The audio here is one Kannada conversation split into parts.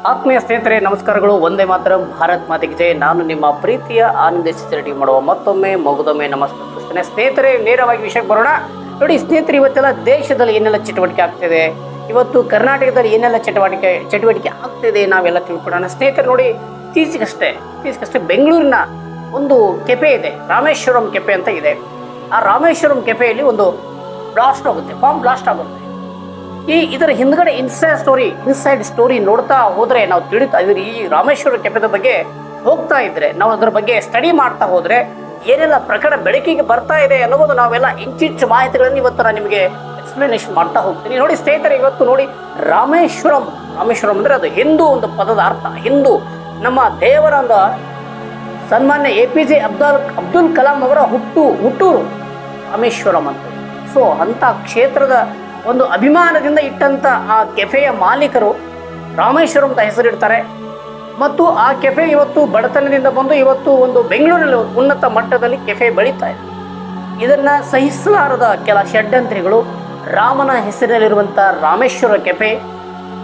ಆತ್ಮೀಯ ಸ್ನೇಹಿತರೆ ನಮಸ್ಕಾರಗಳು. ಒಂದೇ ಮಾತ್ರ ಭಾರತ್ ಮಾತೆಗೆ ಜಯ. ನಾನು ನಿಮ್ಮ ಪ್ರೀತಿಯ ಆನಂದ ರೆಡಿ ಮಾಡುವ ಮತ್ತೊಮ್ಮೆ ಮಗುದೊಮ್ಮೆ ನಮಸ್ಕರಿಸ್ತೇನೆ. ಸ್ನೇಹಿತರೆ, ನೇರವಾಗಿ ವಿಷಯಕ್ಕೆ ಬರೋಣ. ನೋಡಿ ಸ್ನೇಹಿತರೆ, ಇವತ್ತೆಲ್ಲ ದೇಶದಲ್ಲಿ ಏನೆಲ್ಲ ಚಟುವಟಿಕೆ ಆಗ್ತಿದೆ, ಇವತ್ತು ಕರ್ನಾಟಕದಲ್ಲಿ ಏನೆಲ್ಲ ಚಟುವಟಿಕೆ ಆಗ್ತಿದೆ ನಾವೆಲ್ಲ ತಿಳ್ಕೊಳ್ಳೋಣ. ಸ್ನೇಹಿತರೆ ನೋಡಿ, ಇತ್ತೀಚೆಗಷ್ಟೇ ಬೆಂಗಳೂರಿನ ಒಂದು ಕೆಫೆ ಇದೆ, ರಾಮೇಶ್ವರಂ ಕೆಫೆ ಅಂತ ಇದೆ. ಆ ರಾಮೇಶ್ವರಂ ಕೆಫೆಯಲ್ಲಿ ಒಂದು ಬ್ಲಾಸ್ಟ್ ಆಗುತ್ತೆ, ಬಾಂಬ್ ಬ್ಲಾಸ್ಟ್ ಆಗುತ್ತೆ. ಇದರ ಹಿಂದ್ಗಡೆ ಇನ್ಸೈಡ್ ಸ್ಟೋರಿ ನೋಡ್ತಾ ಹೋದ್ರೆ ನಾವು ತಿಳಿತಾ ಇದ್ರಿ. ಈ ರಾಮೇಶ್ವರ ಕೆಫೆದ ಬಗ್ಗೆ ಹೋಗ್ತಾ ಇದ್ರೆ, ನಾವು ಅದರ ಬಗ್ಗೆ ಸ್ಟಡಿ ಮಾಡ್ತಾ ಹೋದ್ರೆ ಏನೆಲ್ಲ ಪ್ರಕರಣ ಬೆಳಕಿಗೆ ಬರ್ತಾ ಇದೆ ಅನ್ನೋದು ನಾವೆಲ್ಲ ಇಂಚಿಂಚು ಮಾಹಿತಿಗಳನ್ನು ಇವತ್ತು ನಾನು ನಿಮಗೆ ಎಕ್ಸ್ಪ್ಲನೇಷನ್ ಮಾಡ್ತಾ ಹೋಗ್ತೀನಿ. ನೋಡಿ ಸ್ನೇಹಿತರೆ, ಇವತ್ತು ನೋಡಿ ರಾಮೇಶ್ವರಂ ಅಂದ್ರೆ ಅದು ಹಿಂದೂ ಒಂದು ಪದದ ಅರ್ಥ. ಹಿಂದೂ ನಮ್ಮ ದೇವರ ಒಂದು ಸನ್ಮಾನ್ಯ APJ ಅಬ್ದುಲ್ ಕಲಾಂ ಅವರ ಹುಟ್ಟೂರು ರಾಮೇಶ್ವರಂ ಅಂತ. ಸೊ ಅಂತ ಕ್ಷೇತ್ರದ ಒಂದು ಅಭಿಮಾನದಿಂದ ಇಟ್ಟಂತ ಆ ಕೆಫೆಯ ಮಾಲೀಕರು ರಾಮೇಶ್ವರಂ ಅಂತ ಹೆಸರಿಡ್ತಾರೆ. ಮತ್ತು ಆ ಕೆಫೆ ಇವತ್ತು ಬಡತನದಿಂದ ಬಂದು ಇವತ್ತು ಒಂದು ಬೆಂಗಳೂರಿನಲ್ಲಿ ಉನ್ನತ ಮಟ್ಟದಲ್ಲಿ ಕೆಫೆ ಬೆಳೀತಾ ಇದೆ. ಇದನ್ನ ಸಹಿಸಲಾರದ ಕೆಲ ಷಡ್ಯಂತ್ರಿಗಳು ರಾಮನ ಹೆಸರಿನಲ್ಲಿರುವಂಥ ರಾಮೇಶ್ವರ ಕೆಫೆ.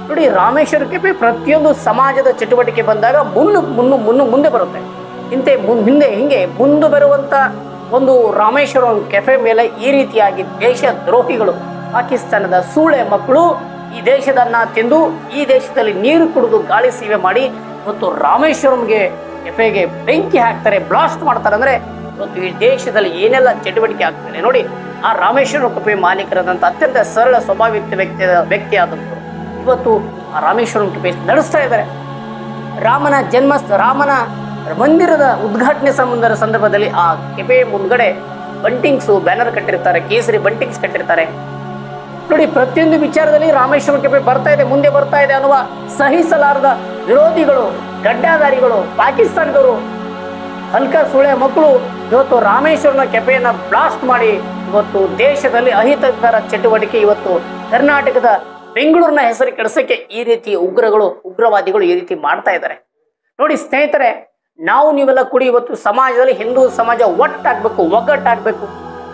ನೋಡಿ, ರಾಮೇಶ್ವರ ಕೆಫೆ ಪ್ರತಿಯೊಂದು ಸಮಾಜದ ಚಟುವಟಿಕೆ ಬಂದಾಗ ಮುಂದೆ ಬರುತ್ತೆ. ಹಿಂಗೆ ಮುಂದೆ ಬರುವಂತ ಒಂದು ರಾಮೇಶ್ವರಂ ಕೆಫೆ ಮೇಲೆ ಈ ರೀತಿಯಾಗಿ ದೇಶ ದ್ರೋಹಿಗಳು, ಪಾಕಿಸ್ತಾನದ ಸೂಳೆ ಮಕ್ಕಳು ಈ ದೇಶದನ್ನ ತಿಂದು ಈ ದೇಶದಲ್ಲಿ ನೀರು ಕುಡಿದು ಗಾಳಿ ಸೇವೆ ಮಾಡಿ ಇವತ್ತು ರಾಮೇಶ್ವರಂಗೆ ಕೆಫೆಗೆ ಬೆಂಕಿ ಹಾಕ್ತಾರೆ, ಬ್ಲಾಸ್ಟ್ ಮಾಡ್ತಾರೆ. ಅಂದ್ರೆ ಇವತ್ತು ಈ ದೇಶದಲ್ಲಿ ಏನೆಲ್ಲ ಚಟುವಟಿಕೆ ಆಗ್ತದೆ ನೋಡಿ. ಆ ರಾಮೇಶ್ವರಂ ಕೆಫೆ ಮಾಲೀಕರಾದಂಥ ಅತ್ಯಂತ ಸರಳ ಸ್ವಭಾವಿಕ ವ್ಯಕ್ತಿ ಆದಂಥವ್ರು ಇವತ್ತು ಆ ರಾಮೇಶ್ವರಂ ಕೆಫೆ ನಡೆಸ್ತಾ ಇದ್ದಾರೆ. ರಾಮನ ಮಂದಿರದ ಉದ್ಘಾಟನೆ ಸಂದರ್ಭದಲ್ಲಿ ಆ ಕೆಫೆ ಮುಂದ್ಗಡೆ ಬಂಟಿಂಗ್ಸು ಬ್ಯಾನರ್ ಕಟ್ಟಿರ್ತಾರೆ, ಕೇಸರಿ ಬಂಟಿಂಗ್ಸ್ ಕಟ್ಟಿರ್ತಾರೆ. ನೋಡಿ, ಪ್ರತಿಯೊಂದು ವಿಚಾರದಲ್ಲಿ ರಾಮೇಶ್ವರಂ ಕೆಫೆ ಮುಂದೆ ಬರ್ತಾ ಇದೆ ಅನ್ನುವ ಸಹಿಸಲಾರದ ವಿರೋಧಿಗಳು, ಗಡ್ಡಾಧಾರಿಗಳು, ಪಾಕಿಸ್ತಾನದವರು, ಹಲ್ಕ ಸುಳೆ ಮಕ್ಕಳು ಇವತ್ತು ರಾಮೇಶ್ವರನ ಕೆಫೆಯನ್ನ ಬ್ಲಾಸ್ಟ್ ಮಾಡಿ ಇವತ್ತು ದೇಶದಲ್ಲಿ ಅಹಿತಕರ ಚಟುವಟಿಕೆ, ಇವತ್ತು ಕರ್ನಾಟಕದ ಬೆಂಗಳೂರಿನ ಹೆಸರು ಕೆಡಿಸಕ್ಕೆ ಈ ರೀತಿ ಉಗ್ರವಾದಿಗಳು ಈ ರೀತಿ ಮಾಡ್ತಾ ಇದ್ದಾರೆ. ನೋಡಿ ಸ್ನೇಹಿತರೆ, ನೀವೆಲ್ಲ ಕೂಡಿ ಇವತ್ತು ಸಮಾಜದಲ್ಲಿ ಹಿಂದೂ ಸಮಾಜ ಒಗ್ಗಟ್ಟಾಗಬೇಕು.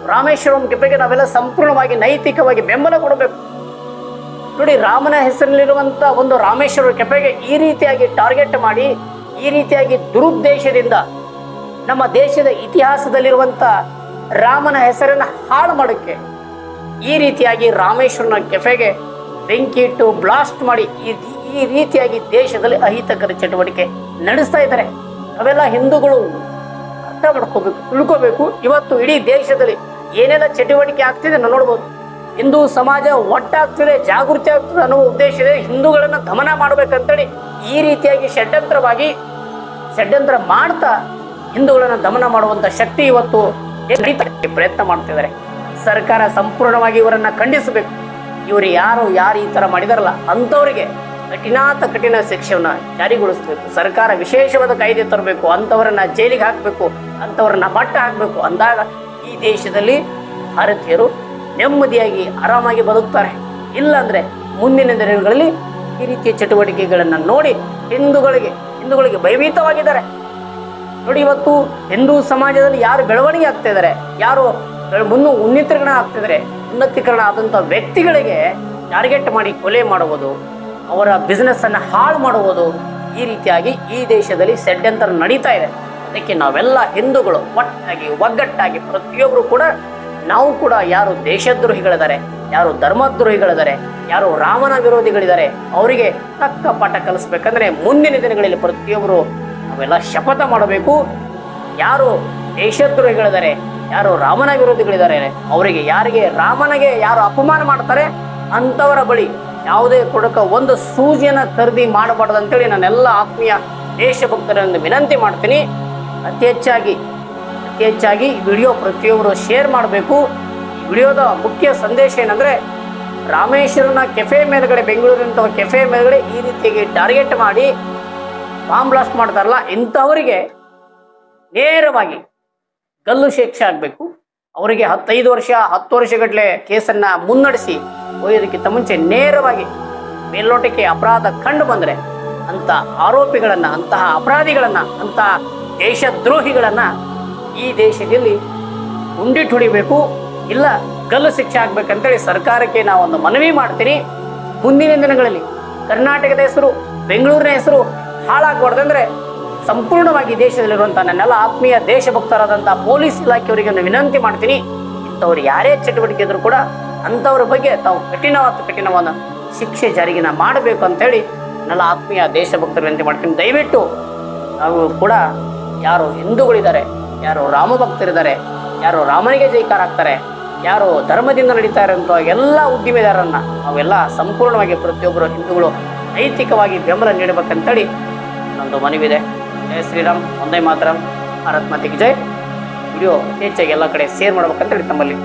ರಾಮೇಶ್ವರಂ ಕೆಫೆಗೆ ನಾವೆಲ್ಲ ಸಂಪೂರ್ಣವಾಗಿ ನೈತಿಕವಾಗಿ ಬೆಂಬಲ ಕೊಡಬೇಕು. ನೋಡಿ, ರಾಮನ ಹೆಸರಿನಲ್ಲಿರುವಂತ ಒಂದು ರಾಮೇಶ್ವರ ಕೆಫೆಗೆ ಈ ರೀತಿಯಾಗಿ ಟಾರ್ಗೆಟ್ ಮಾಡಿ, ಈ ರೀತಿಯಾಗಿ ದುರುದ್ದೇಶದಿಂದ ನಮ್ಮ ದೇಶದ ಇತಿಹಾಸದಲ್ಲಿರುವಂತ ರಾಮನ ಹೆಸರನ್ನ ಹಾಳು ಮಾಡೋಕ್ಕೆ ಈ ರೀತಿಯಾಗಿ ರಾಮೇಶ್ವರನ ಕೆಫೆಗೆ ಬೆಂಕಿ ಇಟ್ಟು ಬ್ಲಾಸ್ಟ್ ಮಾಡಿ ಈ ರೀತಿಯಾಗಿ ದೇಶದಲ್ಲಿ ಅಹಿತಕರ ಚಟುವಟಿಕೆ ನಡೆಸ್ತಾ ಇದ್ದಾರೆ. ಅವೆಲ್ಲ ಹಿಂದೂಗಳು ಅರ್ಥ ಮಾಡ್ಕೋಬೇಕು, ತಿಳ್ಕೋಬೇಕು. ಇವತ್ತು ಇಡೀ ದೇಶದಲ್ಲಿ ಏನೆಲ್ಲ ಚಟುವಟಿಕೆ ಆಗ್ತಿದೆ ನಾವು ನೋಡ್ಬೋದು. ಹಿಂದೂ ಸಮಾಜ ಒಟ್ಟಾಗ್ತಿದೆ, ಜಾಗೃತಿ ಆಗ್ತದೆ ಅನ್ನೋ ಉದ್ದೇಶದ ಹಿಂದೂಗಳನ್ನ ದಮನ ಮಾಡ್ಬೇಕಂತೇಳಿ ಈ ರೀತಿಯಾಗಿ ಷಡ್ಯಂತ್ರ ಮಾಡ್ತಾ ಹಿಂದೂಗಳನ್ನ ದಮನ ಮಾಡುವಂತ ಶಕ್ತಿ ಇವತ್ತು ಪ್ರಯತ್ನ ಮಾಡ್ತಿದ್ದಾರೆ. ಸರ್ಕಾರ ಸಂಪೂರ್ಣವಾಗಿ ಇವರನ್ನ ಖಂಡಿಸಬೇಕು. ಇವರು ಯಾರು ಈ ತರ ಮಾಡಿದಾರಲ್ಲ ಅಂಥವರಿಗೆ ಕಠಿಣ ಶಿಕ್ಷೆಯನ್ನ ಜಾರಿಗೊಳಿಸಬೇಕು. ಸರ್ಕಾರ ವಿಶೇಷವಾದ ಕಾಯ್ದೆ ತರಬೇಕು, ಅಂಥವರನ್ನ ಜೈಲಿಗೆ ಹಾಕಬೇಕು, ಅಂಥವರನ್ನ ಮಟ್ಟ ಹಾಕಬೇಕು. ಅಂದಾಗ ಈ ದೇಶದಲ್ಲಿ ಭಾರತೀಯರು ನೆಮ್ಮದಿಯಾಗಿ ಆರಾಮಾಗಿ ಬದುಕ್ತಾರೆ. ಇಲ್ಲಾಂದ್ರೆ ಮುಂದಿನ ದಿನಗಳಲ್ಲಿ ಈ ರೀತಿಯ ಚಟುವಟಿಕೆಗಳನ್ನ ನೋಡಿ ಹಿಂದೂಗಳಿಗೆ ಭಯಭೀತವಾಗಿದ್ದಾರೆ. ನೋಡಿ, ಇವತ್ತು ಹಿಂದೂ ಸಮಾಜದಲ್ಲಿ ಯಾರು ಬೆಳವಣಿಗೆ ಆಗ್ತಾ ಇದ್ದಾರೆ, ಯಾರು ಉನ್ನತೀಕರಣ ಆದಂಥ ವ್ಯಕ್ತಿಗಳಿಗೆ ಟಾರ್ಗೆಟ್ ಮಾಡಿ ಕೊಲೆ ಮಾಡುವುದು, ಅವರ ಬಿಸ್ನೆಸ್ ಅನ್ನು ಹಾಳು ಮಾಡುವುದು, ಈ ರೀತಿಯಾಗಿ ಈ ದೇಶದಲ್ಲಿ ಷಡ್ಯಂತ್ರ ನಡೀತಾ ಇದೆ. ಅದಕ್ಕೆ ನಾವೆಲ್ಲ ಹಿಂದೂಗಳು ಒಗ್ಗಟ್ಟಾಗಿ ಪ್ರತಿಯೊಬ್ಬರು ಕೂಡ ಯಾರು ದೇಶದ್ರೋಹಿಗಳಿದ್ದಾರೆ, ಯಾರು ಧರ್ಮದ್ರೋಹಿಗಳಿದ್ದಾರೆ, ಯಾರು ರಾಮನ ವಿರೋಧಿಗಳಿದ್ದಾರೆ ಅವರಿಗೆ ತಕ್ಕ ಪಾಠ ಕಲಿಸ್ಬೇಕಂದ್ರೆ ಮುಂದಿನ ದಿನಗಳಲ್ಲಿ ಪ್ರತಿಯೊಬ್ಬರು ನಾವೆಲ್ಲ ಶಪಥ ಮಾಡಬೇಕು. ಯಾರು ದೇಶದ್ರೋಹಿಗಳಿದ್ದಾರೆ, ಯಾರು ರಾಮನ ವಿರೋಧಿಗಳಿದ್ದಾರೆ ಅವರಿಗೆ, ರಾಮನಿಗೆ ಯಾರು ಅಪಮಾನ ಮಾಡ್ತಾರೆ ಅಂಥವರ ಬಳಿ ಯಾವುದೇ ಒಂದು ಸೂಜಿಯನ್ನ ಖರೀದಿ ಮಾಡಬಾರ್ದು ಅಂತೇಳಿ ನಾನೆಲ್ಲ ಆತ್ಮೀಯ ದೇಶಭಕ್ತರನ್ನು ವಿನಂತಿ ಮಾಡ್ತೀನಿ. ಅತಿ ಹೆಚ್ಚಾಗಿ ಈ ವಿಡಿಯೋ ಪ್ರತಿಯೊಬ್ಬರು ಶೇರ್ ಮಾಡಬೇಕು. ಈ ವಿಡಿಯೋದ ಮುಖ್ಯ ಸಂದೇಶ ಏನಂದ್ರೆ, ರಾಮೇಶ್ವರನ ಕೆಫೆ ಮೇಲ್ಗಡೆ, ಬೆಂಗಳೂರಿನಂತಹ ಕೆಫೆ ಮೇಲ್ಗಡೆ ಈ ರೀತಿಯಾಗಿ ಟಾರ್ಗೆಟ್ ಮಾಡಿ ಬಾಂಬ್ ಬ್ಲಾಸ್ಟ್ ಮಾಡ್ತಾರಲ್ಲ, ಇಂಥವರಿಗೆ ನೇರವಾಗಿ ಗಲ್ಲು ಶಿಕ್ಷೆ ಆಗಬೇಕು. ಅವರಿಗೆ 10 ವರ್ಷಗಟ್ಟಲೆ ಕೇಸನ್ನ ಮುನ್ನಡೆಸಿ ಒಯ್ಯೋದಕ್ಕಿಂತ ಮುಂಚೆ ನೇರವಾಗಿ ಮೇಲ್ನೋಟಕ್ಕೆ ಅಪರಾಧ ಕಂಡು ಬಂದರೆ ಅಂತಹ ಅಪರಾಧಿಗಳನ್ನ, ಅಂತಹ ದೇಶದ್ರೋಹಿಗಳನ್ನ ಈ ದೇಶದಲ್ಲಿ ಗುಂಡಿಟ್ಟು ಹೊಡಿಬೇಕು, ಇಲ್ಲ ಗಲ್ಲು ಶಿಕ್ಷೆ ಆಗ್ಬೇಕಂತೇಳಿ ಸರ್ಕಾರಕ್ಕೆ ನಾವೊಂದು ಮನವಿ ಮಾಡ್ತೀನಿ. ಮುಂದಿನ ದಿನಗಳಲ್ಲಿ ಕರ್ನಾಟಕದ ಹೆಸರು, ಬೆಂಗಳೂರಿನ ಹೆಸರು ಹಾಳಾಗಬಾರ್ದಂದ್ರೆ ಸಂಪೂರ್ಣವಾಗಿ ದೇಶದಲ್ಲಿರುವಂಥ ನನ್ನೆಲ್ಲ ಆತ್ಮೀಯ ದೇಶಭಕ್ತರಾದಂಥ ಪೊಲೀಸ್ ಇಲಾಖೆಯವರಿಗೆ ನಾನು ವಿನಂತಿ ಮಾಡ್ತೀನಿ, ಇಂಥವ್ರು ಯಾರೇ ಚಟುವಟಿಕೆ ಇದ್ರೂ ಕೂಡ ಅಂಥವ್ರ ಬಗ್ಗೆ ತಾವು ಕಠಿಣವಾದ ಶಿಕ್ಷೆ ಜಾರಿಗೆ ಮಾಡಬೇಕು ಅಂತೇಳಿ ನನ್ನೆಲ್ಲ ಆತ್ಮೀಯ ದೇಶಭಕ್ತರು ವಿನಂತಿ ಮಾಡ್ತೀನಿ. ದಯವಿಟ್ಟು ನಾವು ಕೂಡ ಯಾರು ಹಿಂದೂಗಳಿದ್ದಾರೆ, ಯಾರು ರಾಮ ಭಕ್ತರಿದ್ದಾರೆ, ಯಾರು ರಾಮನಿಗೆ ಜೈಕಾರ ಆಗ್ತಾರೆ, ಯಾರು ಧರ್ಮದಿಂದ ನಡೀತಾ ಇರೋಂಥ ಎಲ್ಲ ಉದ್ದಿಮೆದಾರರನ್ನ ನಾವೆಲ್ಲ ಸಂಪೂರ್ಣವಾಗಿ ಪ್ರತಿಯೊಬ್ಬರು ಹಿಂದೂಗಳು ನೈತಿಕವಾಗಿ ಬೆಂಬಲ ನೀಡಬೇಕಂತೇಳಿ ನನ್ನದು ಮನವಿದೆ. ಜಯ ಶ್ರೀರಾಮ್, ಒಂದೇ ಮಾತರಂ, ಭಾರತ್ ಮಾತೆಗೆ ಜೈ. ವಿಡಿಯೋ ಹೆಚ್ಚಾಗಿ ಎಲ್ಲ ಕಡೆ ಶೇರ್ ಮಾಡ್ಬೇಕಂತೇಳಿ ತಮ್ಮಲ್ಲಿ